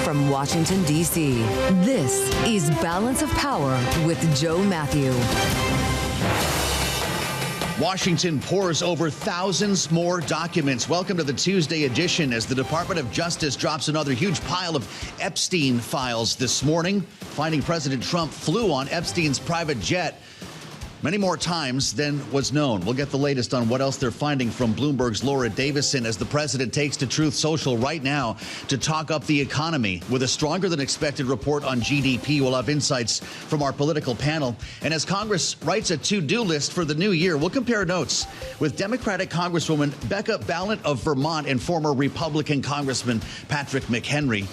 from Washington, D.C., this is Balance of Power with Joe Mathieu. Washington pours over thousands more documents. Welcome to the Tuesday edition as the Department of Justice drops another huge pile of Epstein files this morning, finding President Trump flew on Epstein's private jet many more times than was known. We'll get the latest on what else they're finding from Bloomberg's Laura Davison as the president takes to Truth Social right now to talk up the economy. With a stronger than expected report on GDP, we'll have insights from our political panel. And as Congress writes a to-do list for the new year, we'll compare notes with Democratic Congresswoman Becca Balint of Vermont and former Republican Congressman Patrick McHenry,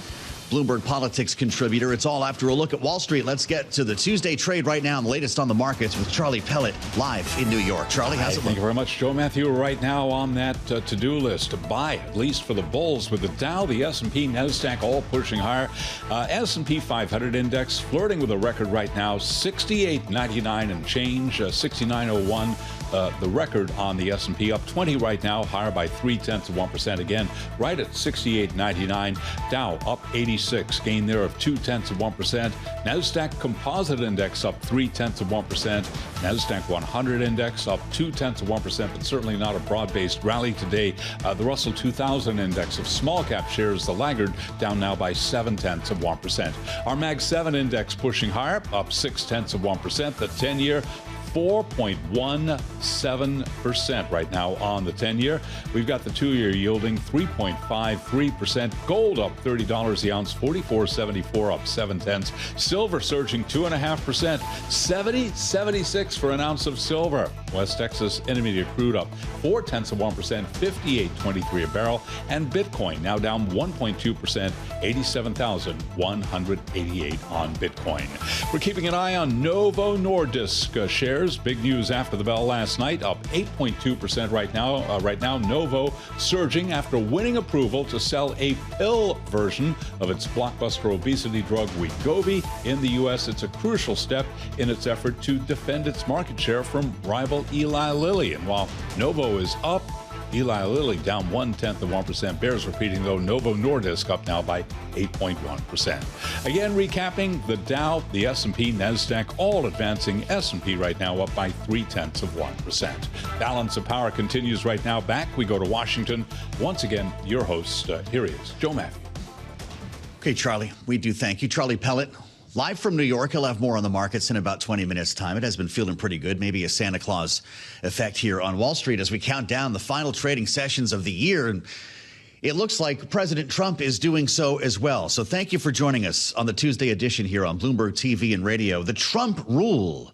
Bloomberg politics contributor. It's all after a look at Wall Street. Let's get to the Tuesday trade right now and the latest on the markets with Charlie Pellet live in New York. Charlie, how's it Thank you very much, Joe Mathieu. Right now on that to-do list, to buy, at least for the bulls, with the Dow, the S&P, NASDAQ all pushing higher. S&P 500 index flirting with a record right now, 68.99 and change, 69.01. The record on the S&P up 20 right now, higher by 0.3%. Again, right at 68.99. Dow up 86, gain there of 0.2%. NASDAQ Composite Index up 0.3%. NASDAQ 100 Index up 0.2%, but certainly not a broad-based rally today. The Russell 2000 Index of small cap shares, the laggard, down now by 0.7%. Our Mag 7 Index pushing higher, up 0.6%. The 10-year 4.17% right now on the 10-year. We've got the 2-year yielding 3.53%. Gold up $30 the ounce, 44.74, up 0.7. Silver surging 2.5%, 70.76 for an ounce of silver. West Texas Intermediate crude up 0.4%, 58.23 a barrel. And Bitcoin now down 1.2%, 87,188 on Bitcoin. We're keeping an eye on Novo Nordisk shares. Big news after the bell last night, up 8.2% right now. Novo surging after winning approval to sell a pill version of its blockbuster obesity drug Wegovy in the U.S. It's a crucial step in its effort to defend its market share from rival Eli Lilly. And while Novo is up, Eli Lilly down 0.1%. Bears repeating, though, Novo Nordisk up now by 8.1%. Again, recapping, the Dow, the S&P, NASDAQ, all advancing. S&P right now up by 0.3%. Balance of Power continues right now. Back, we go to Washington. Once again, your host, here he is, Joe Mathieu. Okay, Charlie, we do thank you. Charlie Pellet, live from New York. He'll have more on the markets in about 20 minutes' time. It has been feeling pretty good, maybe a Santa Claus effect here on Wall Street as we count down the final trading sessions of the year. And it looks like President Trump is doing so as well. So thank you for joining us on the Tuesday edition here on Bloomberg TV and radio. The Trump rule,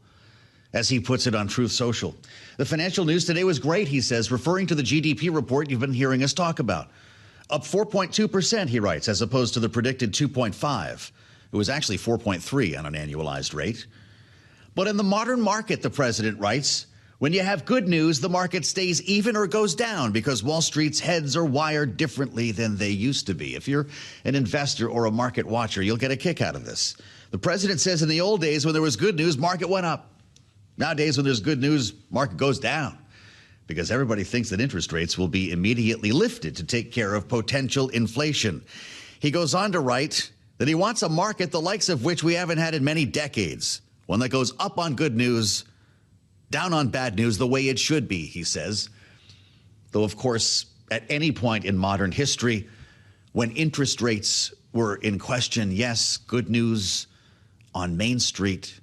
as he puts it on Truth Social. The financial news today was great, he says, referring to the GDP report you've been hearing us talk about. Up 4.2%, he writes, as opposed to the predicted 2.5%. It was actually 4.3 on an annualized rate. But in the modern market, the president writes, when you have good news, the market stays even or goes down because Wall Street's heads are wired differently than they used to be. If you're an investor or a market watcher, you'll get a kick out of this. The president says in the old days, when there was good news, market went up. Nowadays, when there's good news, market goes down because everybody thinks that interest rates will be immediately lifted to take care of potential inflation. He goes on to write that he wants a market the likes of which we haven't had in many decades, one that goes up on good news, down on bad news, the way it should be, he says. Though, of course, at any point in modern history, when interest rates were in question, yes, good news on Main Street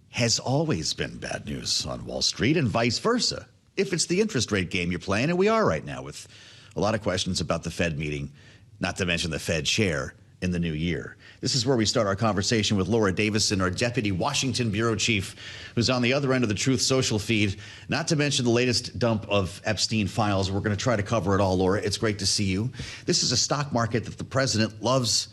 has always been bad news on Wall Street and vice versa, if it's the interest rate game you're playing, and we are right now with a lot of questions about the Fed meeting, not to mention the Fed chair in the new year. This is where we start our conversation with Laura Davison, our Deputy Washington Bureau Chief, who's on the other end of the Truth Social feed, not to mention the latest dump of Epstein files. We're going to try to cover it all, Laura. It's great to see you. This is a stock market that the president loves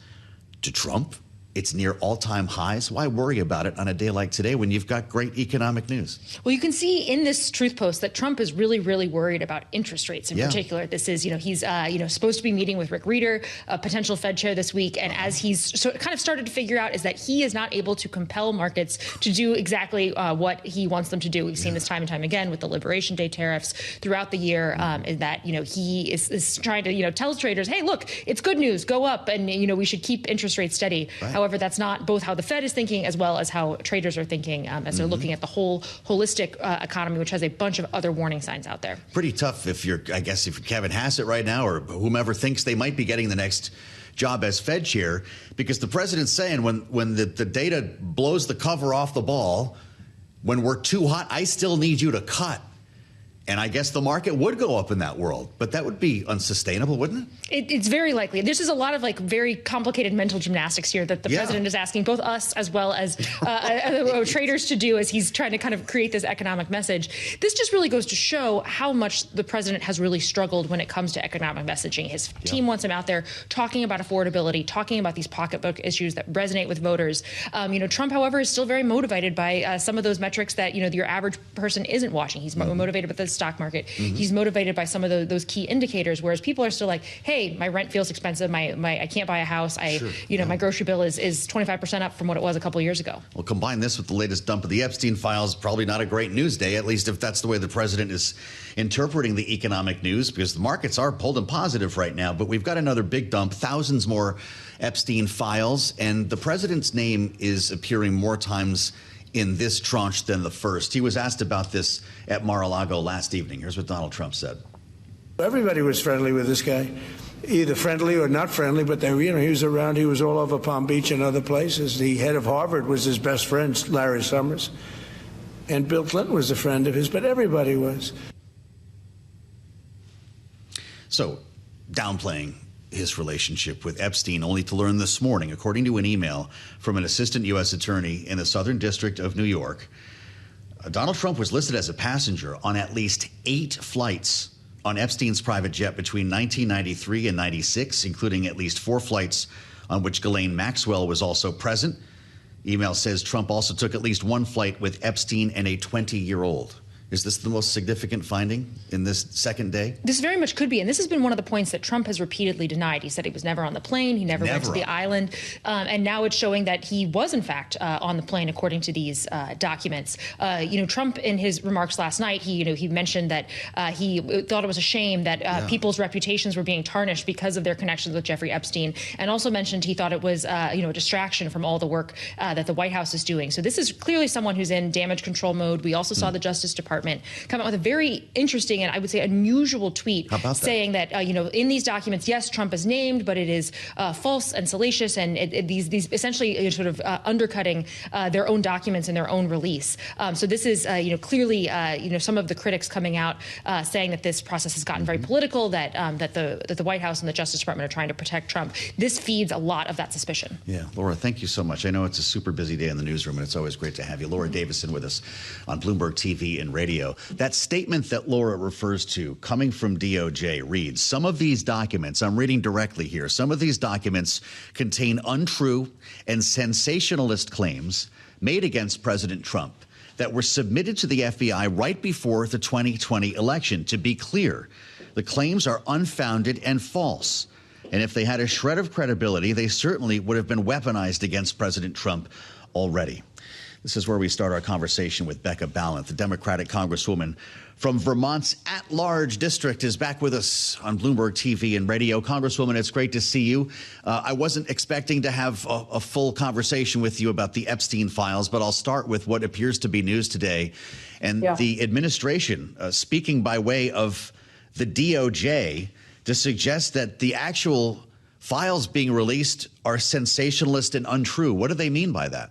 to trump, it's near all-time highs. Why worry about it on a day like today when you've got great economic news? Well, you can see in this Truth Post that Trump is really, really worried about interest rates in particular. This is, he's, supposed to be meeting with Rick Reeder, a potential Fed chair this week. And as he's kind of started to figure out is that he is not able to compel markets to do exactly what he wants them to do. We've seen this time and time again with the Liberation Day tariffs throughout the year, is that, he is trying to, tell traders, hey, look, it's good news, go up. And, we should keep interest rates steady. Right. However, that's not both how the Fed is thinking as well as how traders are thinking as they're looking at the whole holistic economy, which has a bunch of other warning signs out there. Pretty tough if you're Kevin Hassett right now or whomever thinks they might be getting the next job as Fed chair, because the president's saying when the data blows the cover off the ball, when we're too hot, I still need you to cut. And I guess the market would go up in that world, but that would be unsustainable, wouldn't it? It's very likely. This is a lot of very complicated mental gymnastics here that the president is asking both us as well as traders to do as he's trying to kind of create this economic message. This just really goes to show how much the president has really struggled when it comes to economic messaging. His team wants him out there talking about affordability, talking about these pocketbook issues that resonate with voters. Trump, however, is still very motivated by some of those metrics that, your average person isn't watching. He's motivated by the stock market. He's motivated by some of those key indicators, whereas people are still like, hey, my rent feels expensive. I can't buy a house. My grocery bill is 25% up from what it was a couple of years ago. Well, combine this with the latest dump of the Epstein files, probably not a great news day, at least if that's the way the president is interpreting the economic news, because the markets are holding positive right now. But we've got another big dump, thousands more Epstein files, and the president's name is appearing more times in this tranche than the first. He was asked about this at Mar-a-Lago last evening. Here's what Donald Trump said. Everybody was friendly with this guy, either friendly or not friendly, but he was around. He was all over Palm Beach and other places. The head of Harvard was his best friend, Larry Summers. And Bill Clinton was a friend of his, but everybody was. So, downplaying his relationship with Epstein, only to learn this morning, according to an email from an assistant U.S. attorney in the Southern District of New York, Donald Trump was listed as a passenger on at least 8 flights on Epstein's private jet between 1993 and 96, including at least 4 flights on which Ghislaine Maxwell was also present. Email says Trump also took at least 1 flight with Epstein and a 20-year-old. Is this the most significant finding in this second day? This very much could be. And this has been one of the points that Trump has repeatedly denied. He said he was never on the plane. He never went to the island. And now it's showing that he was, in fact, on the plane, according to these documents. Trump, in his remarks last night, he mentioned that he thought it was a shame that people's reputations were being tarnished because of their connections with Jeffrey Epstein, and also mentioned he thought it was, a distraction from all the work that the White House is doing. So this is clearly someone who's in damage control mode. We also saw the Justice Department come out with a very interesting and I would say unusual tweet saying that, in these documents, yes, Trump is named, but it is false and salacious, and these essentially sort of undercutting their own documents and their own release. So this is, clearly, some of the critics coming out saying that this process has gotten very political, that the White House and the Justice Department are trying to protect Trump. This feeds a lot of that suspicion. Yeah, Laura, thank you so much. I know it's a super busy day in the newsroom, and it's always great to have you. Laura Davison with us on Bloomberg TV and radio. That statement that Laura refers to coming from DOJ reads, some of these documents, I'm reading directly here, some of these documents contain untrue and sensationalist claims made against President Trump that were submitted to the FBI right before the 2020 election. To be clear, the claims are unfounded and false. And if they had a shred of credibility, they certainly would have been weaponized against President Trump already. This is where we start our conversation with Becca Balint, the Democratic Congresswoman from Vermont's at-large district, is back with us on Bloomberg TV and radio. Congresswoman, it's great to see you. I wasn't expecting to have a full conversation with you about the Epstein files, but I'll start with what appears to be news today. And the administration speaking by way of the DOJ to suggest that the actual files being released are sensationalist and untrue. What do they mean by that?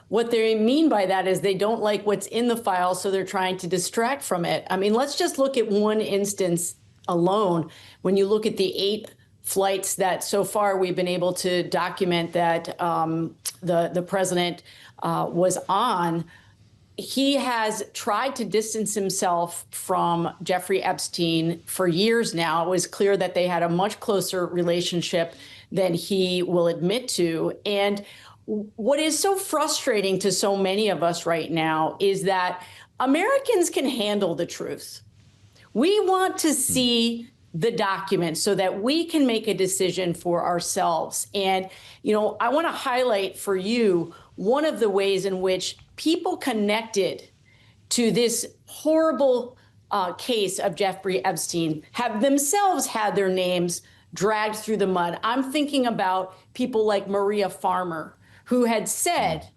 What they mean by that is they don't like what's in the file, so they're trying to distract from it. I mean, let's just look at one instance alone. When you look at the 8 flights that so far we've been able to document that the president was on, he has tried to distance himself from Jeffrey Epstein for years now. It was clear that they had a much closer relationship than he will admit to. And what is so frustrating to so many of us right now is that Americans can handle the truth. We want to see the documents so that we can make a decision for ourselves. And, I want to highlight for you one of the ways in which people connected to this horrible case of Jeffrey Epstein have themselves had their names dragged through the mud. I'm thinking about people like Maria Farmer, who had said,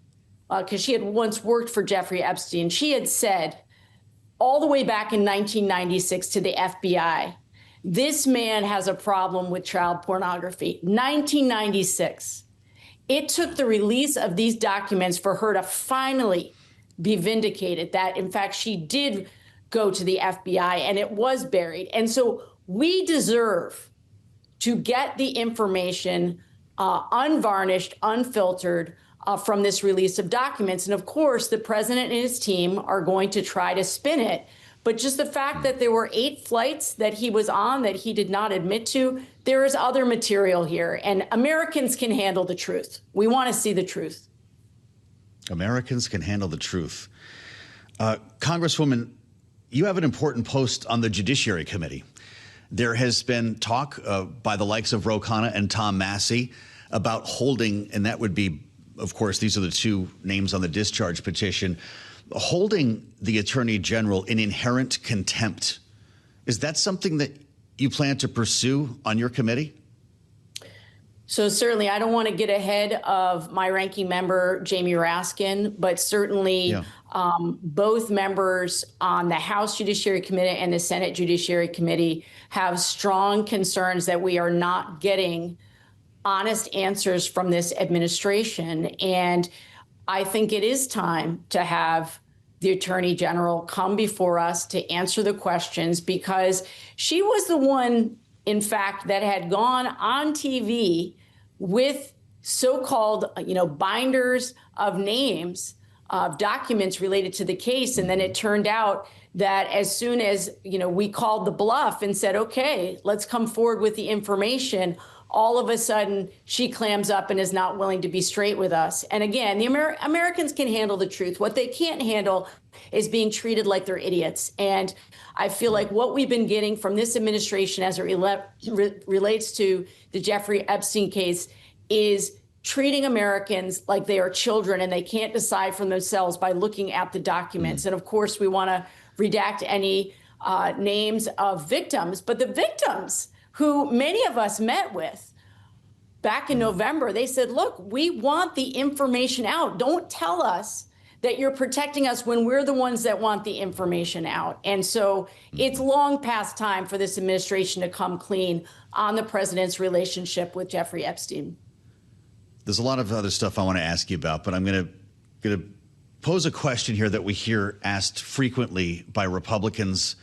because she had once worked for Jeffrey Epstein, she had said all the way back in 1996 to the FBI, this man has a problem with child pornography. 1996. It took the release of these documents for her to finally be vindicated that, in fact, she did go to the FBI and it was buried. And so we deserve to get the information unvarnished, unfiltered from this release of documents. And of course, the president and his team are going to try to spin it. But just the fact that there were 8 flights that he was on that he did not admit to, there is other material here. And Americans can handle the truth. We want to see the truth. Americans can handle the truth. Congresswoman, you have an important post on the Judiciary Committee. There has been talk by the likes of Ro Khanna and Tom Massey about holding, and that would be, of course, these are the 2 names on the discharge petition, holding the Attorney General in inherent contempt. Is that something that you plan to pursue on your committee? So certainly, I don't want to get ahead of my ranking member, Jamie Raskin, but certainly both members on the House Judiciary Committee and the Senate Judiciary Committee have strong concerns that we are not getting honest answers from this administration. And I think it is time to have the Attorney General come before us to answer the questions, because she was the one, in fact, that had gone on TV with so-called, binders of names, of documents related to the case. And then it turned out that as soon as, we called the bluff and said, OK, let's come forward with the information, all of a sudden she clams up and is not willing to be straight with us. And again, the Americans can handle the truth. What they can't handle is being treated like they're idiots. And I feel like what we've been getting from this administration as it relates to the Jeffrey Epstein case is treating Americans like they are children and they can't decide for themselves by looking at the documents. And of course, we want to redact any names of victims, but the victims who many of us met with back in November, they said, look, we want the information out. Don't tell us that you're protecting us when we're the ones that want the information out. And so it's long past time for this administration to come clean on the president's relationship with Jeffrey Epstein. There's a lot of other stuff I want to ask you about, but I'm going to pose a question here that we hear asked frequently by Republicans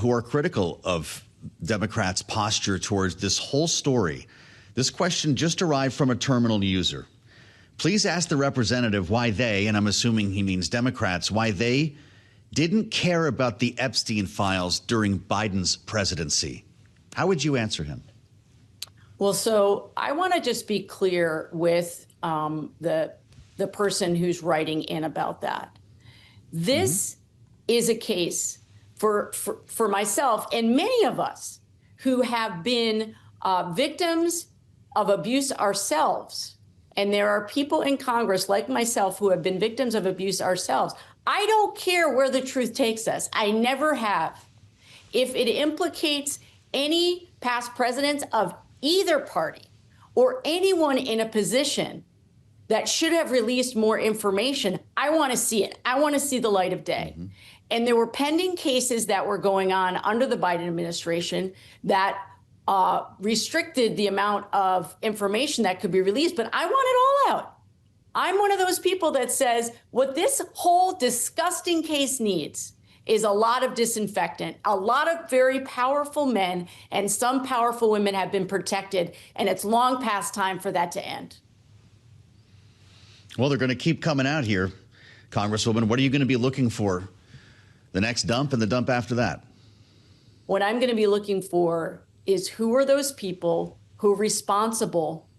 who are critical of Democrats' posture towards this whole story. This question just arrived from a terminal user. Please ask the representative why they, and I'm assuming he means Democrats, why they didn't care about the Epstein files during Biden's presidency. How would you answer him? Well, so I want to just be clear with the person who's writing in about that. This is a case for myself and many of us who have been victims of abuse ourselves. And there are people in Congress like myself who have been victims of abuse ourselves. I don't care where the truth takes us. I never have. If it implicates any past presidents of either party or anyone in a position that should have released more information, I want to see it. I want to see the light of day. And there were pending cases that were going on under the Biden administration that restricted the amount of information that could be released, but I want it all out. I'm one of those people that says what this whole disgusting case needs is a lot of disinfectant. A lot of very powerful men and some powerful women have been protected, and it's long past time for that to end. Well, they're going to keep coming out here. Congresswoman, what are you going to be looking for? The next dump and the dump after that? What I'm going to be looking for is who are those people who are responsible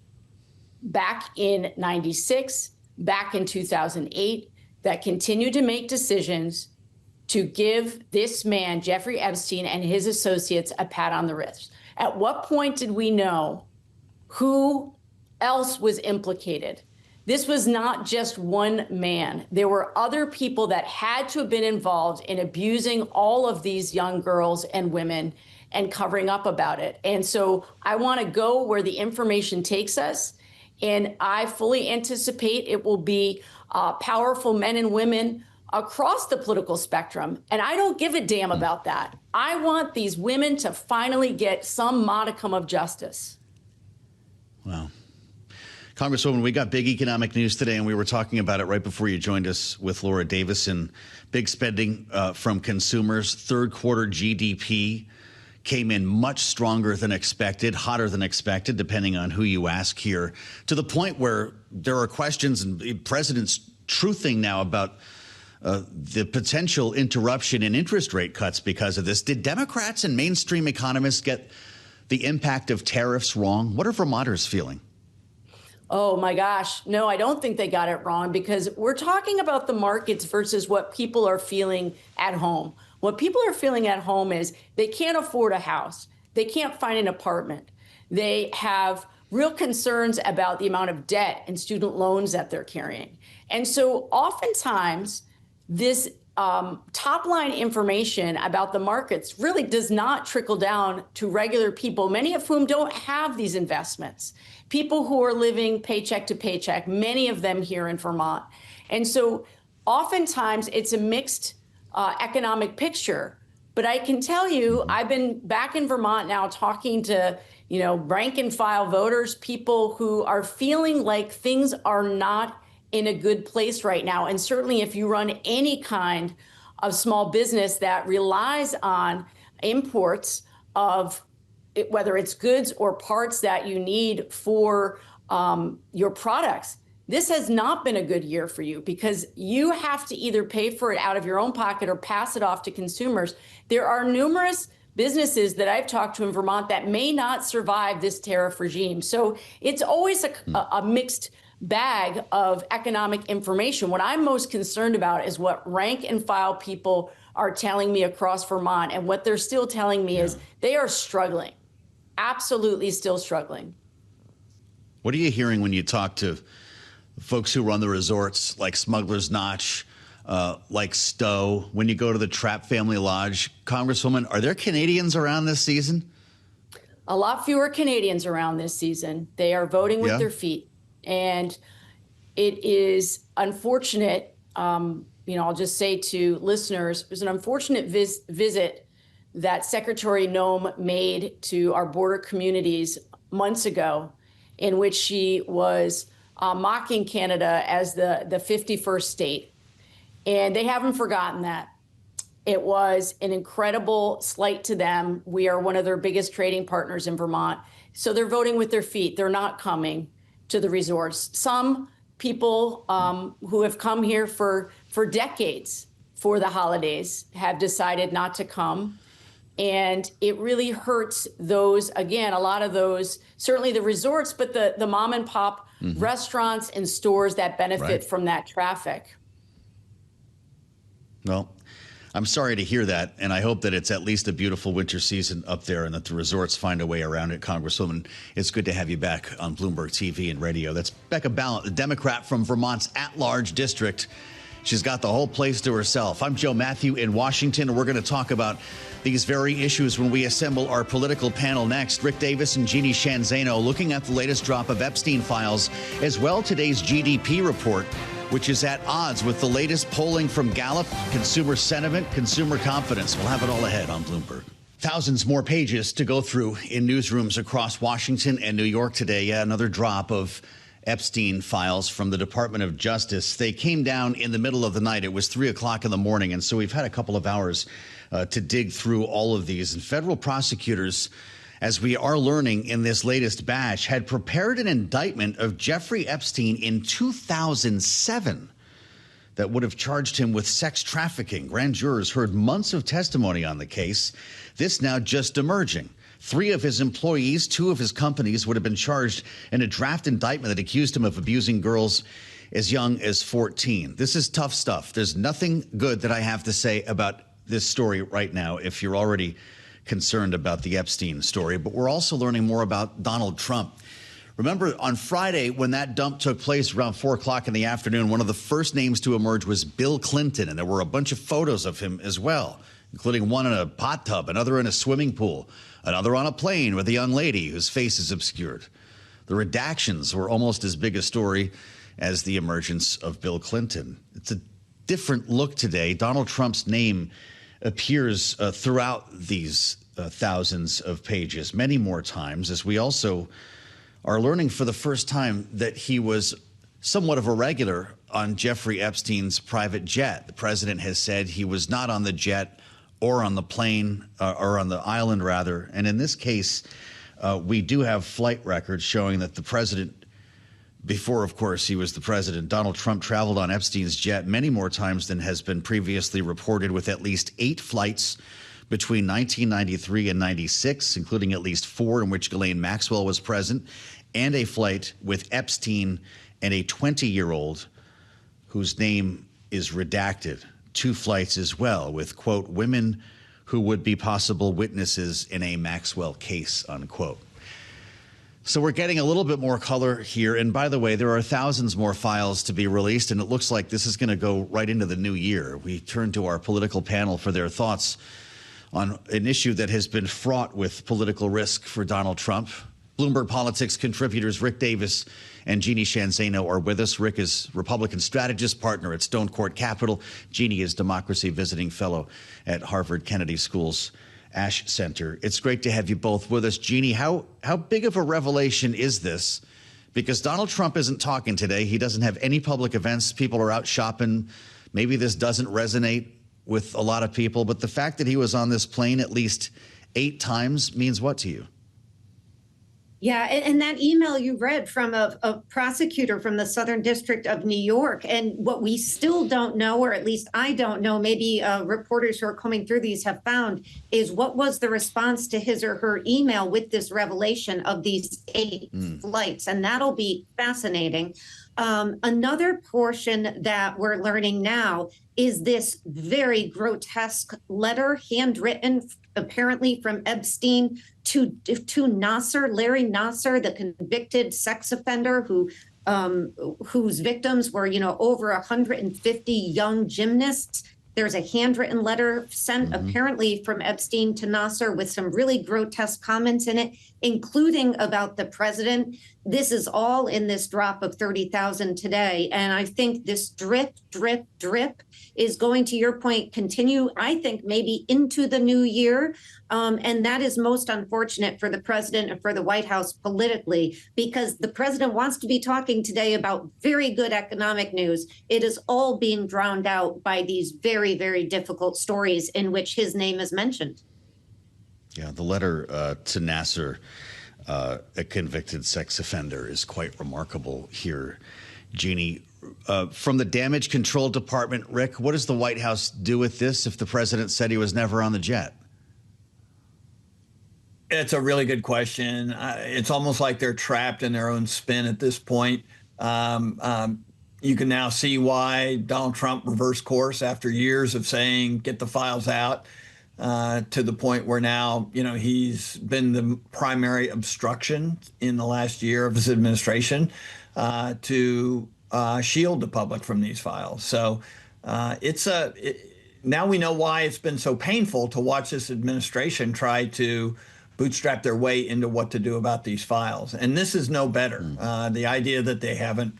back in 96, back in 2008, that continue to make decisions to give this man, Jeffrey Epstein, and his associates a pat on the wrist. At what point did we know who else was implicated? This was not just one man. There were other people that had to have been involved in abusing all of these young girls and women and covering up about it. And so I want to go where the information takes us. And I fully anticipate it will be powerful men and women across the political spectrum. And I don't give a damn about that. I want these women to finally get some modicum of justice. Wow. Congresswoman, we got big economic news today, and we were talking about it right before you joined us with Laura Davison. Big spending from consumers. Third quarter GDP came in much stronger than expected, hotter than expected, depending on who you ask here, to the point where there are questions and the president's truthing now about the potential interruption in interest rate cuts because of this. Did Democrats and mainstream economists get the impact of tariffs wrong? What are Vermonters feeling? Oh, my gosh. No, I don't think they got it wrong, because we're talking about the markets versus what people are feeling at home. What people are feeling at home is they can't afford a house. They can't find an apartment. They have real concerns about the amount of debt and student loans that they're carrying. And so oftentimes this top line information about the markets really does not trickle down to regular people, many of whom don't have these investments. People who are living paycheck to paycheck, many of them here in Vermont. And so oftentimes it's a mixed economic picture. But I can tell you, I've been back in Vermont now talking to, rank and file voters, people who are feeling like things are not in a good place right now. And certainly if you run any kind of small business that relies on imports of whether it's goods or parts that you need for your products, this has not been a good year for you, because you have to either pay for it out of your own pocket or pass it off to consumers. There are numerous businesses that I've talked to in Vermont that may not survive this tariff regime. So it's always a mixed bag of economic information. What I'm most concerned about is what rank and file people are telling me across Vermont. And what they're still telling me is they are struggling, absolutely still struggling. What are you hearing when you talk to folks who run the resorts like Smuggler's Notch, like Stowe, when you go to the Trapp Family Lodge? Congresswoman, are there Canadians around this season? A lot fewer Canadians around this season. They are voting with their feet. And it is unfortunate, I'll just say to listeners, it was an unfortunate visit that Secretary Noem made to our border communities months ago, in which she was mocking Canada as the 51st state. And they haven't forgotten that. It was an incredible slight to them. We are one of their biggest trading partners in Vermont. So they're voting with their feet. They're not coming to the resorts. Some people who have come here for decades for the holidays have decided not to come. And it really hurts those, again, a lot of those, certainly the resorts, but the mom and pop restaurants and stores that benefit from that traffic. Well, I'm sorry to hear that, and I hope that it's at least a beautiful winter season up there and that the resorts find a way around it. Congresswoman, it's good to have you back on Bloomberg TV and radio. That's Becca Balint, the Democrat from Vermont's at-large district. She's got the whole place to herself. I'm Joe Mathieu in Washington, and we're going to talk about these very issues when we assemble our political panel next. Rick Davis and Jeanne Zaino looking at the latest drop of Epstein files, as well today's GDP report, which is at odds with the latest polling from Gallup, consumer sentiment, consumer confidence. We'll have it all ahead on Bloomberg. Thousands more pages to go through in newsrooms across Washington and New York today. Yeah, another drop of Epstein files from the Department of Justice. They came down in the middle of the night. It was 3 o'clock in the morning. And so we've had a couple of hours to dig through all of these. And federal prosecutors, as we are learning in this latest batch, had prepared an indictment of Jeffrey Epstein in 2007 that would have charged him with sex trafficking. Grand jurors heard months of testimony on the case. This now just emerging. 3 of his employees, 2 of his companies would have been charged in a draft indictment that accused him of abusing girls as young as 14. This is tough stuff. There's nothing good that I have to say about this story right now if you're already concerned about the Epstein story. But we're also learning more about Donald Trump. Remember, on Friday, when that dump took place around 4 o'clock in the afternoon, one of the first names to emerge was Bill Clinton, and there were a bunch of photos of him as well, including one in a hot tub, another in a swimming pool, another on a plane with a young lady whose face is obscured. The redactions were almost as big a story as the emergence of Bill Clinton. It's a different look today. Donald Trump's name appears throughout these thousands of pages many more times, as we also are learning for the first time that he was somewhat of a regular on Jeffrey Epstein's private jet. The president has said he was not on the jet or on the plane, or on the island, rather. And in this case, we do have flight records showing that the president, before, of course, he was the president, Donald Trump traveled on Epstein's jet many more times than has been previously reported, with at least 8 flights between 1993 and 96, including at least 4 in which Ghislaine Maxwell was present, and a flight with Epstein and a 20-year-old whose name is redacted. 2 flights as well with, quote, women who would be possible witnesses in a Maxwell case, unquote. So we're getting a little bit more color here. And by the way, there are thousands more files to be released, and it looks like this is going to go right into the new year. We turn to our political panel for their thoughts on an issue that has been fraught with political risk for Donald Trump. Bloomberg Politics contributors Rick Davis and Jeanne Zaino are with us. Rick is Republican strategist, partner at Stonecourt Capital. Jeanne is democracy visiting fellow at Harvard Kennedy School's Ash Center. It's great to have you both with us. Jeanne, how big of a revelation is this? Because Donald Trump isn't talking today. He doesn't have any public events. People are out shopping. Maybe this doesn't resonate with a lot of people, but the fact that he was on this plane at least 8 times means what to you? Yeah, and that email you read from a prosecutor from the Southern District of New York, and what we still don't know, or at least I don't know, maybe reporters who are coming through these have found, is what was the response to his or her email with this revelation of these 8 flights, and that'll be fascinating. Another portion that we're learning now is this very grotesque letter, handwritten apparently from Epstein to Nasser, Larry Nasser, the convicted sex offender whose victims were, over 150 young gymnasts. There's a handwritten letter sent apparently from Epstein to Nasser with some really grotesque comments in it, including about the president. This is all in this drop of 30,000 today. And I think this drip, drip, drip is going, to your point, continue, I think, maybe into the new year. And that is most unfortunate for the president and for the White House politically, because the president wants to be talking today about very good economic news. It is all being drowned out by these very, very difficult stories in which his name is mentioned. Yeah, the letter to Nasser, a convicted sex offender, is quite remarkable here. Jeanne, from the Damage Control Department, Rick, what does the White House do with this if the president said he was never on the jet? It's a really good question. It's almost like they're trapped in their own spin at this point. You can now see why Donald Trump reversed course after years of saying, get the files out, to the point where now, he's been the primary obstruction in the last year of his administration to shield the public from these files. So now we know why it's been so painful to watch this administration try to bootstrap their way into what to do about these files. And this is no better. The idea that they haven't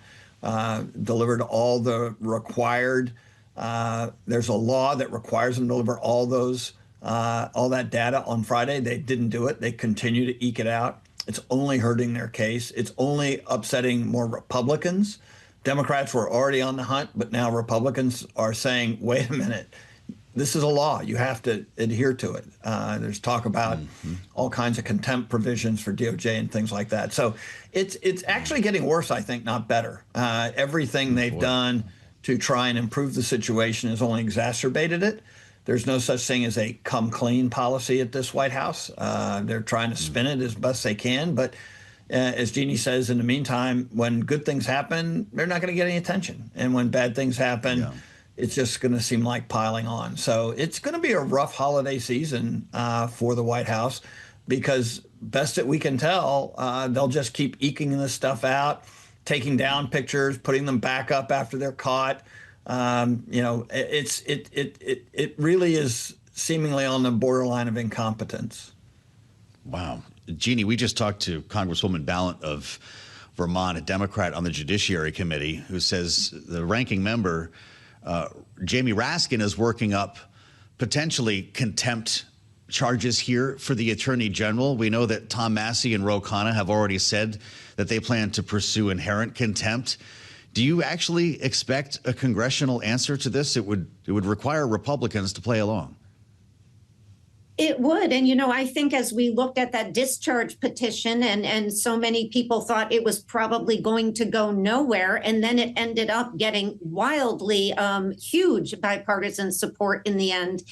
delivered all the required, there's a law that requires them to deliver all that data on Friday. They didn't do it. They continue to eke it out. It's only hurting their case. It's only upsetting more Republicans. Democrats were already on the hunt, but now Republicans are saying, wait a minute, this is a law. You have to adhere to it. There's talk about all kinds of contempt provisions for DOJ and things like that. So it's actually getting worse, I think, not better. Everything they've done to try and improve the situation has only exacerbated it. There's no such thing as a come clean policy at this White House. They're trying to spin it as best they can. But as Jeanne says, in the meantime, when good things happen, they're not going to get any attention. And when bad things happen, it's just going to seem like piling on. So it's going to be a rough holiday season for the White House, because best that we can tell, they'll just keep eking this stuff out, taking down pictures, putting them back up after they're caught. It really is seemingly on the borderline of incompetence. Wow. Jeanne, we just talked to Congresswoman Balint of Vermont, a Democrat on the Judiciary Committee, who says the ranking member, Jamie Raskin, is working up potentially contempt charges here for the Attorney General. We know that Tom Massey and Ro Khanna have already said that they plan to pursue inherent contempt. Do you actually expect a congressional answer to this? It would require Republicans to play along. It would. And, I think as we looked at that discharge petition and so many people thought it was probably going to go nowhere, and then it ended up getting wildly huge bipartisan support in the end.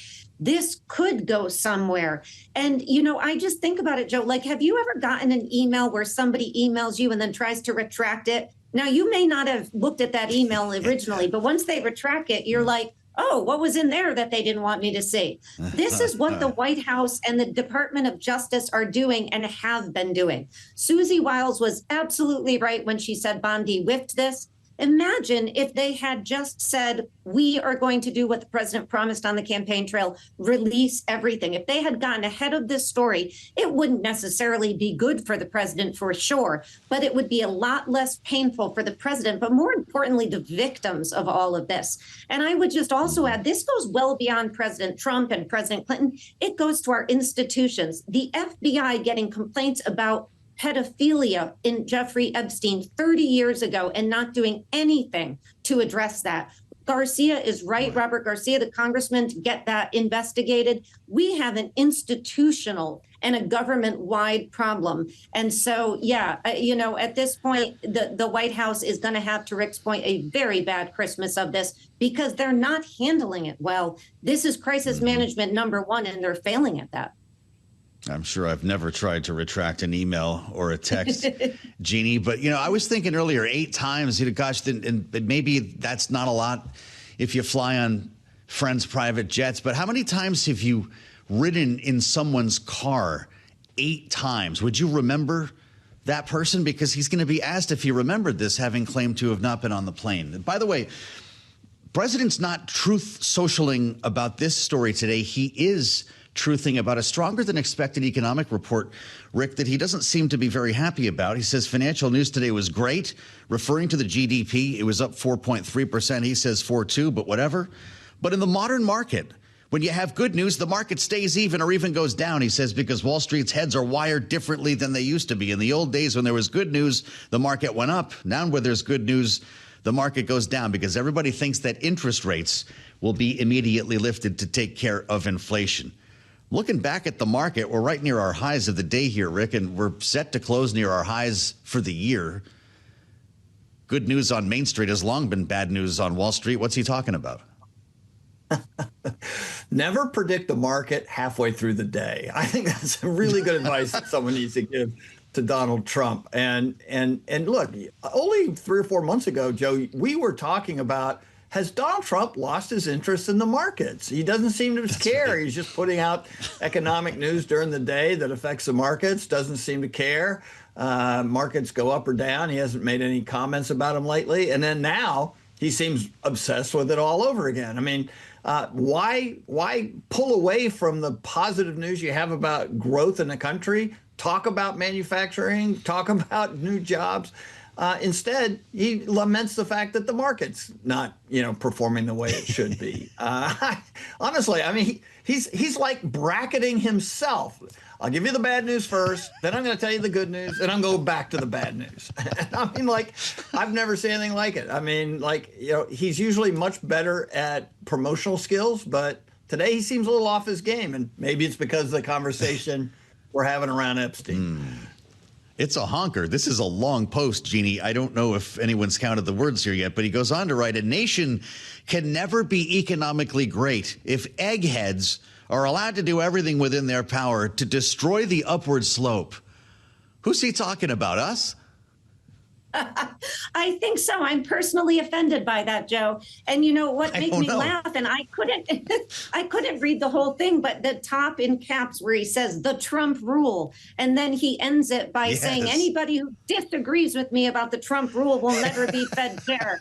This could go somewhere. And, I just think about it, Joe, like, have you ever gotten an email where somebody emails you and then tries to retract it? Now, you may not have looked at that email originally, but once they retract it, you're like, oh, what was in there that they didn't want me to see? This is what the White House and the Department of Justice are doing and have been doing. Susie Wiles was absolutely right when she said Bondi whiffed this. Imagine if they had just said, we are going to do what the president promised on the campaign trail, release everything. If they had gotten ahead of this story, it wouldn't necessarily be good for the president for sure, but it would be a lot less painful for the president, but more importantly, the victims of all of this. And I would just also add, this goes well beyond President Trump and President Clinton. It goes to our institutions. The FBI getting complaints about pedophilia in Jeffrey Epstein 30 years ago and not doing anything to address that. Garcia is right, Robert Garcia, the congressman, to get that investigated. We have an institutional and a government-wide problem. And so, at this point, the White House is going to have, to Rick's point, a very bad Christmas of this, because they're not handling it well. This is crisis management number one, and they're failing at that. I'm sure I've never tried to retract an email or a text, Jeanne. But, I was thinking earlier, 8 times, gosh, and maybe that's not a lot if you fly on friends' private jets. But how many times have you ridden in someone's car? 8 times. Would you remember that person? Because he's going to be asked if he remembered this, having claimed to have not been on the plane. And by the way, President's not truth socialing about this story today. He is truthing about a stronger than expected economic report, Rick, that he doesn't seem to be very happy about. He says financial news today was great, referring to the GDP. It was up 4.3%. He says 4.2, but whatever. But in the modern market, when you have good news, the market stays even or even goes down, he says, because Wall Street's heads are wired differently than they used to be. In the old days, when there was good news, the market went up. Now where there's good news, the market goes down, because everybody thinks that interest rates will be immediately lifted to take care of inflation. Looking back at the market, we're right near our highs of the day here, Rick, and we're set to close near our highs for the year. Good news on Main Street has long been bad news on Wall Street. What's he talking about? Never predict the market halfway through the day. I think that's really good advice that someone needs to give to Donald Trump. And look, only 3 or 4 months ago, Joe, we were talking about, has Donald Trump lost his interest in the markets? He doesn't seem to care. Right. He's just putting out economic news during the day that affects the markets, doesn't seem to care. Markets go up or down. He hasn't made any comments about them lately. And then now he seems obsessed with it all over again. I mean, why pull away from the positive news you have about growth in the country? Talk about manufacturing, talk about new jobs. Instead, he laments the fact that the market's not, performing the way it should be. Honestly, I mean, he's like bracketing himself. I'll give you the bad news first, then I'm going to tell you the good news, and I'm going to go back to the bad news. I mean, I've never seen anything like it. I mean, he's usually much better at promotional skills, but today he seems a little off his game, and maybe it's because of the conversation we're having around Epstein. It's a honker. This is a long post, Jeannie. I don't know if anyone's counted the words here yet, but he goes on to write, a nation can never be economically great if eggheads are allowed to do everything within their power to destroy the upward slope. Who's he talking about, us? I think so. I'm personally offended by that, Joe. And you know what made me laugh? And I couldn't read the whole thing, but the top in caps where he says the Trump rule. And then he ends it by saying anybody who disagrees with me about the Trump rule will never be fed care.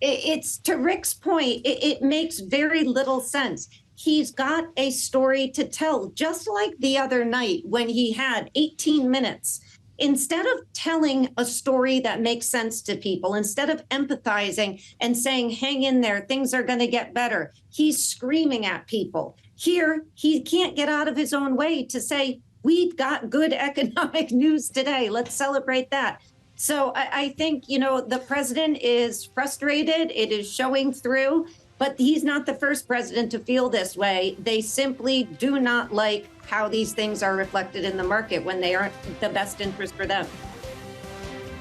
It's to Rick's point. It makes very little sense. He's got a story to tell, just like the other night when he had 18 minutes. Instead of telling a story that makes sense to people, instead of empathizing and saying, hang in there, things are going to get better, he's screaming at people. Here, he can't get out of his own way to say, we've got good economic news today. Let's celebrate that. So I think, the president is frustrated. It is showing through. But he's not the first president to feel this way. They simply do not like how these things are reflected in the market when they aren't the best interest for them.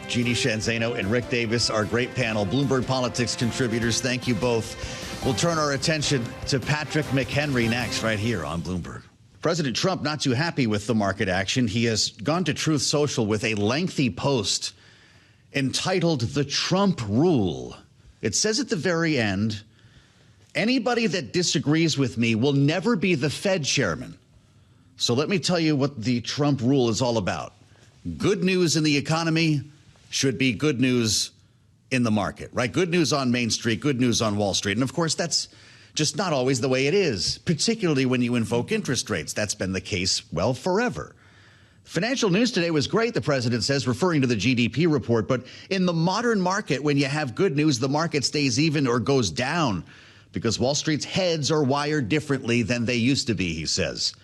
Jeanne Zaino and Rick Davis, our great panel, Bloomberg Politics contributors. Thank you both. We'll turn our attention to Patrick McHenry next, right here on Bloomberg. President Trump not too happy with the market action. He has gone to Truth Social with a lengthy post entitled The Trump Rule. It says at the very end, anybody that disagrees with me will never be the Fed chairman. So let me tell you what the Trump rule is all about. Good news in the economy should be good news in the market, right? Good news on Main Street, good news on Wall Street. And of course, that's just not always the way it is, particularly when you invoke interest rates. That's been the case, well, forever. Financial news today was great, the president says, referring to the GDP report. But in the modern market, when you have good news, the market stays even or goes down, because Wall Street's heads are wired differently than they used to be, he says.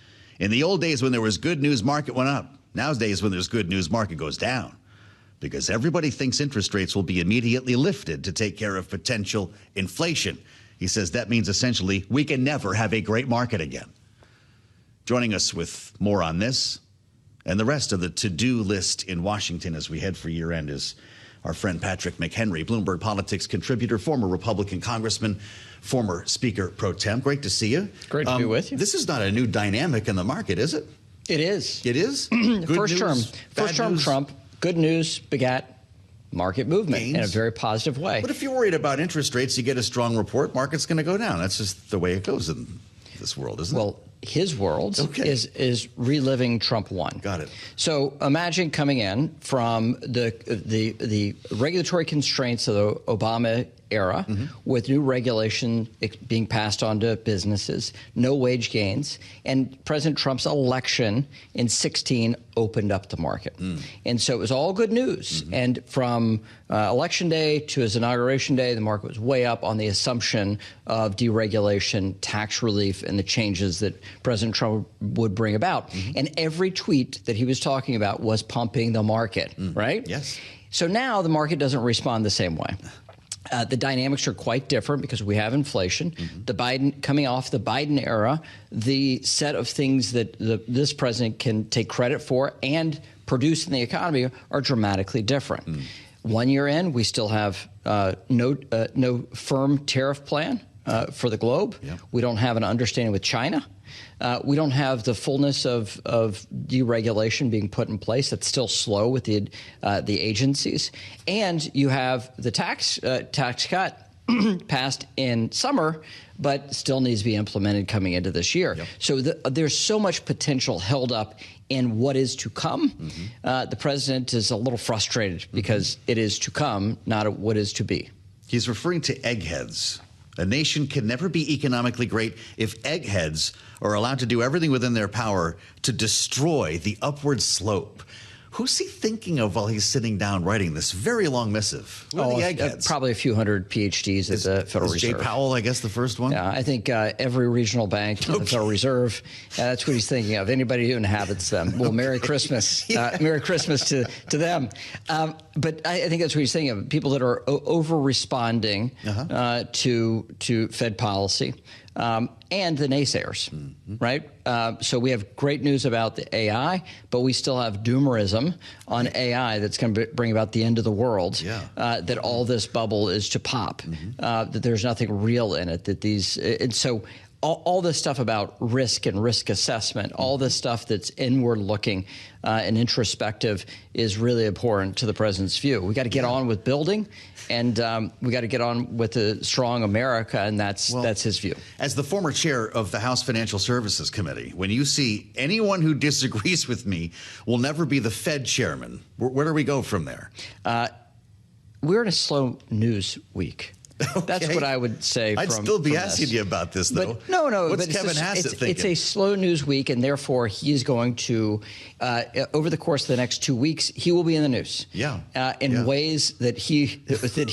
In the old days when there was good news, market went up. Nowadays when there's good news, market goes down, because everybody thinks interest rates will be immediately lifted to take care of potential inflation. He says that means essentially we can never have a great market again. Joining us with more on this and the rest of the to-do list in Washington as we head for year end is our friend Patrick McHenry, Bloomberg Politics contributor, former Republican congressman, former Speaker pro tem. Great to see you. Great to be with you. This is not a new dynamic in the market, is it? It is. It is? First term Trump, good news begat market movement in a very positive way. But if you're worried about interest rates, you get a strong report, market's going to go down. That's just the way it goes in this world, isn't it? Well, his world is reliving Trump 1. Got it. So imagine coming in from the regulatory constraints of the Obama era with new regulation being passed on to businesses, no wage gains, and President Trump's election in 2016 opened up the market. And so it was all good news. And from election day to his inauguration day, the market was way up on the assumption of deregulation, tax relief, and the changes that President Trump would bring about. And every tweet that he was talking about was pumping the market, right? Yes. So now the market doesn't respond the same way. The dynamics are quite different because we have inflation. The Biden coming off the Biden era, the set of things that this president can take credit for and produce in the economy are dramatically different. 1 year in, we still have no firm tariff plan for the globe. We don't have an understanding with China. We don't have the fullness of deregulation being put in place. That's still slow with the agencies. And you have the tax cut passed in summer, but still needs to be implemented coming into this year. So there's so much potential held up in what is to come. The president is a little frustrated because it is to come, not what is to be. He's referring to eggheads. A nation can never be economically great if eggheads are allowed to do everything within their power to destroy the upward slope. Who's he thinking of while he's sitting down writing this very long missive? Who are the eggheads? Probably a few hundred PhDs at the Federal Reserve. Jay Powell, I guess, the first one? Yeah, I think every regional bank in the Federal Reserve, that's what he's thinking of. Anybody who inhabits them. Well, Merry Christmas. Merry Christmas to them. But I think that's what he's thinking of. People that are over-responding to Fed policy. and the naysayers, right? So we have great news about the AI, but we still have doomerism on AI that's going to bring about the end of the world, that all this bubble is to pop, that there's nothing real in it, and so all this stuff about risk and risk assessment, all this stuff that's inward looking and introspective is really important to the president's view. We got to get on with building, and we got to get on with a strong America, and that's his view. As the former chair of the House Financial Services Committee, when you see anyone who disagrees with me will never be the Fed chairman, where do we go from there? We're in a slow news week. Okay. That's what I would say. I'd still be asking you about this, though. But no. What's Kevin Hassett thinking? It's a slow news week, and therefore he's going to, over the course of the next 2 weeks, he will be in the news. In ways that he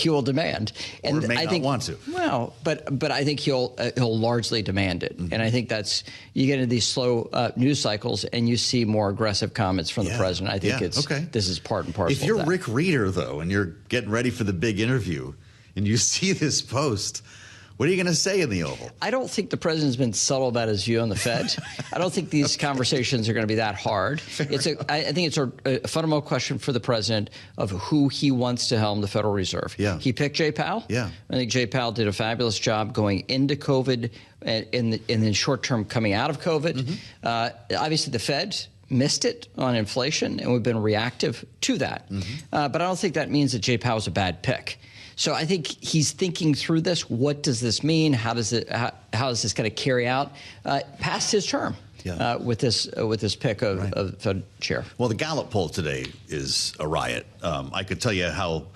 will demand, and I think want to. Well, but I think he'll largely demand it, and I think that's you get into these slow news cycles, and you see more aggressive comments from the president. I think this is part and parcel. If you're Rick Reeder, though, and you're getting ready for the big interview, and you see this post, what are you going to say in the Oval? I don't think the president's been subtle about his view on the Fed. I don't think these conversations are going to be that hard. I think it's a fundamental question for the president of who he wants to helm the Federal Reserve. He picked Jay Powell. I think Jay Powell did a fabulous job going into COVID and then short term coming out of COVID. Obviously, the Fed missed it on inflation, and we've been reactive to that. But I don't think that means that Jay Powell's a bad pick. So I think he's thinking through this. What does this mean? How is this going to carry out past his term with this pick of Fed chair? Well, the Gallup poll today is a riot. I could tell you how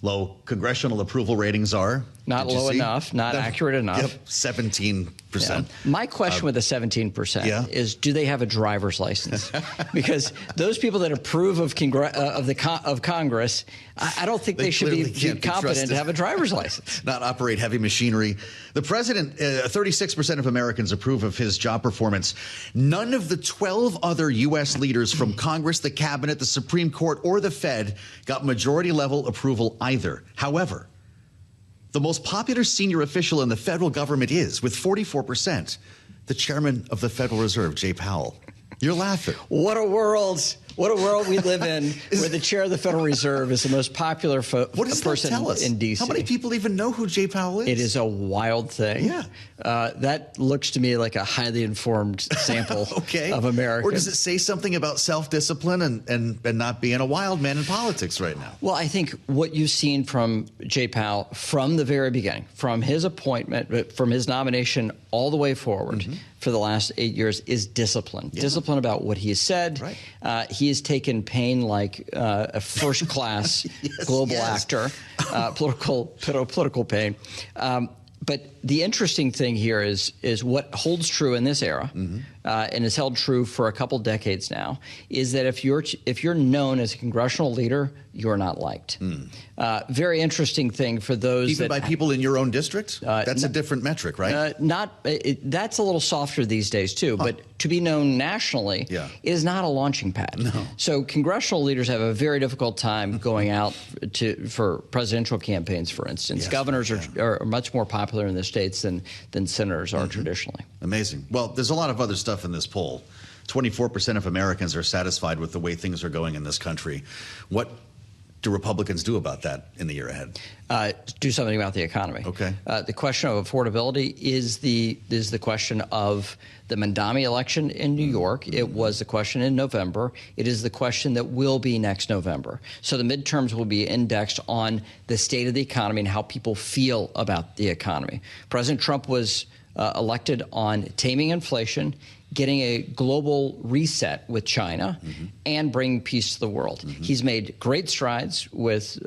low congressional approval ratings are. Not low enough, not accurate enough. 17%. My question with the 17% is, do they have a driver's license? Because those people that approve of Congress, I don't think they should be competent to have a driver's license. Not operate heavy machinery. The president, 36% of Americans approve of his job performance. None of the 12 other U.S. leaders from Congress, the cabinet, the Supreme Court, or the Fed got majority level approval either. However, the most popular senior official in the federal government is, with 44%, the chairman of the Federal Reserve, Jay Powell. You're laughing. What a world we live in, where the chair of the Federal Reserve is the most popular person in D.C. How many people even know who Jay Powell is? It is a wild thing. That looks to me like a highly informed sample of Americans. Or does it say something about self-discipline and not being a wild man in politics right now? Well, I think what you've seen from Jay Powell from the very beginning, from his appointment, from his nomination all the way forward for the last 8 years, is discipline. Discipline about what he has said. He has taken pain like a first-class global actor, political pain. But the interesting thing here is what holds true in this era, and has held true for a couple decades now, is that if you're known as a congressional leader, you're not liked. Very interesting thing for those even by people in your own district. That's a different metric, right? That's a little softer these days too. But to be known nationally is not a launching pad. No. So congressional leaders have a very difficult time going out for presidential campaigns, for instance. Governors are much more popular in the states than senators are traditionally. Amazing. Well, there's a lot of other stuff in this poll. 24% of Americans are satisfied with the way things are going in this country. What do Republicans do about that in the year ahead? Do something about the economy. The question of affordability is the question of the Mandami election in New York. It was the question in November. It is the question that will be next November. So the midterms will be indexed on the state of the economy and how people feel about the economy. President Trump was elected on taming inflation, getting a global reset with China, and bringing peace to the world. He's made great strides with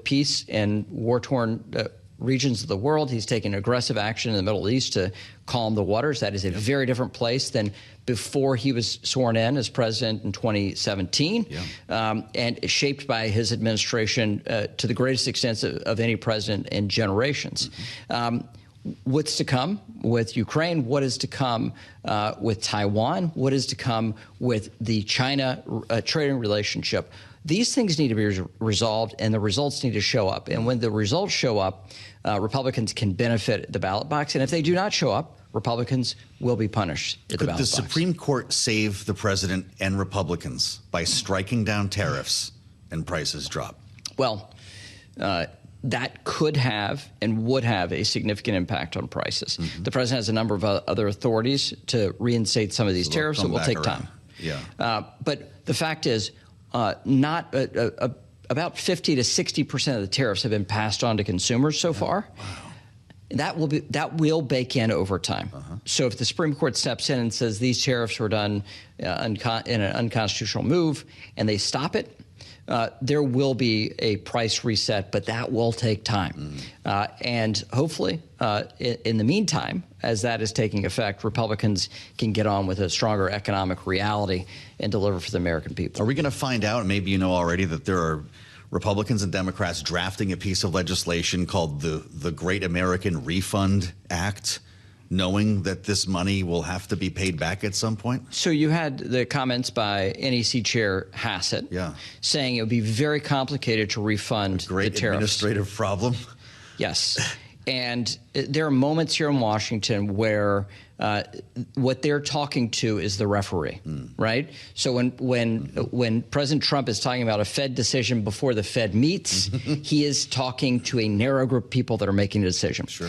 peace in war-torn regions of the world. He's taken aggressive action in the Middle East to calm the waters. That is a very different place than before he was sworn in as president in 2017, and shaped by his administration to the greatest extent of any president in generations. What's to come with Ukraine? What is to come with Taiwan? What is to come with the China trading relationship? these things need to be resolved, and the results need to show up. And when the results show up, Republicans can benefit the ballot box. And if they do not show up, Republicans will be punished at the ballot box. Could the Supreme Court save the president and Republicans by striking down tariffs and prices drop? Well, that could have and would have a significant impact on prices. The president has a number of other authorities to reinstate some of these tariffs. It will take time. Yeah. But the fact is, about 50 to 60% of the tariffs have been passed on to consumers so far. Wow. That will bake in over time. So if the Supreme Court steps in and says these tariffs were done in an unconstitutional move and they stop it, there will be a price reset, but that will take time. And hopefully, in the meantime, as that is taking effect, Republicans can get on with a stronger economic reality and deliver for the American people. Are we going to find out, maybe you know already, that there are Republicans and Democrats drafting a piece of legislation called the Great American Refund Act, knowing that this money will have to be paid back at some point? So you had the comments by NEC Chair Hassett saying it would be very complicated to refund the tariffs. Great administrative problem. Yes. And there are moments here in Washington where what they're talking to is the referee, right? So when President Trump is talking about a Fed decision before the Fed meets, he is talking to a narrow group of people that are making a decision. Sure.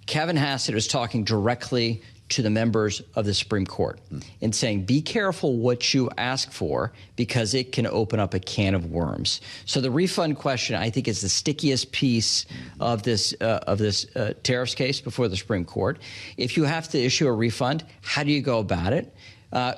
Kevin Hassett is talking directly to the members of the Supreme Court and saying, be careful what you ask for because it can open up a can of worms. So the refund question, I think, is the stickiest piece of this tariffs case before the Supreme Court. If you have to issue a refund, how do you go about it?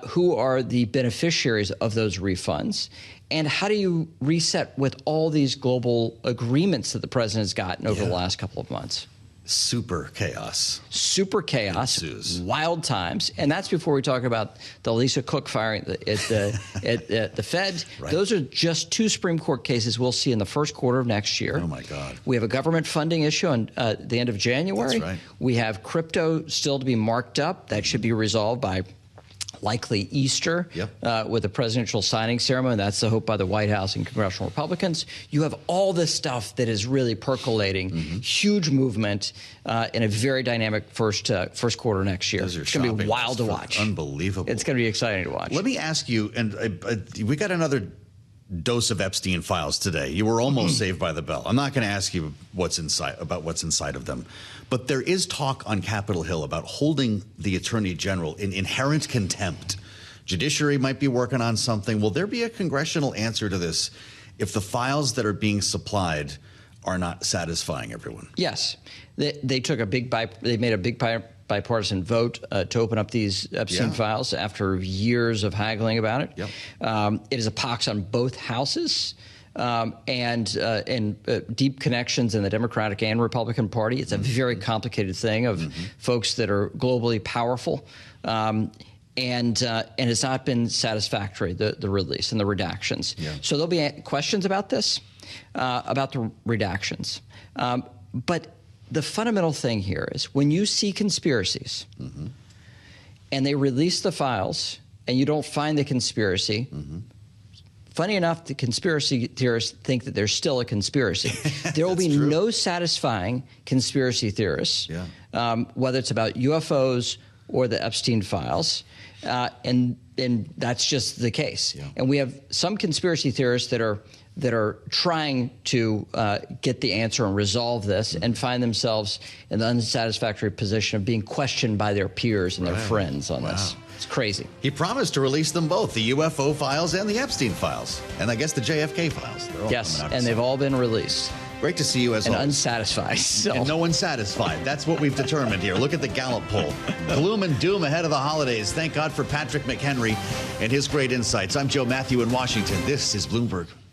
Who are the beneficiaries of those refunds? And how do you reset with all these global agreements that the president has gotten over the last couple of months? Super chaos. Super chaos, wild times, and that's before we talk about the Lisa Cook firing at the Fed. Right. Those are just two Supreme Court cases we'll see in the first quarter of next year. Oh, my God. We have a government funding issue on the end of January. That's right. We have crypto still to be marked up. That should be resolved by likely Easter with a presidential signing ceremony. That's the hope by the White House and congressional Republicans. You have all this stuff that is really percolating, huge movement in a very dynamic first quarter next year. It's going to be wild to watch. Unbelievable. It's going to be exciting to watch. Let me ask you, and we got another dose of Epstein files today. You were almost saved by the bell. I'm not going to ask you what's inside of them. But there is talk on Capitol Hill about holding the Attorney General in inherent contempt. Judiciary might be working on something. Will there be a congressional answer to this if the files that are being supplied are not satisfying everyone? Yes. They made a big bipartisan vote to open up these Epstein files after years of haggling about it. It is a pox on both houses. And deep connections in the Democratic and Republican Party. It's a very complicated thing of folks that are globally powerful, and it's not been satisfactory, the release and the redactions. So there'll be questions about this, about the redactions. But the fundamental thing here is when you see conspiracies and they release the files and you don't find the conspiracy, funny enough, the conspiracy theorists think that there's still a conspiracy. There will be no satisfying conspiracy theorists, whether it's about UFOs or the Epstein files, and that's just the case. And we have some conspiracy theorists that are trying to get the answer and resolve this and find themselves in the unsatisfactory position of being questioned by their peers and their friends on this. It's crazy. He promised to release them both, the UFO files and the Epstein files, and I guess the JFK files. Yes, and they've all been released. Great to see you as always. And unsatisfied. So. And no one's satisfied. That's what we've determined here. Look at the Gallup poll. Gloom and doom ahead of the holidays. Thank God for Patrick McHenry and his great insights. I'm Joe Mathieu in Washington. This is Bloomberg.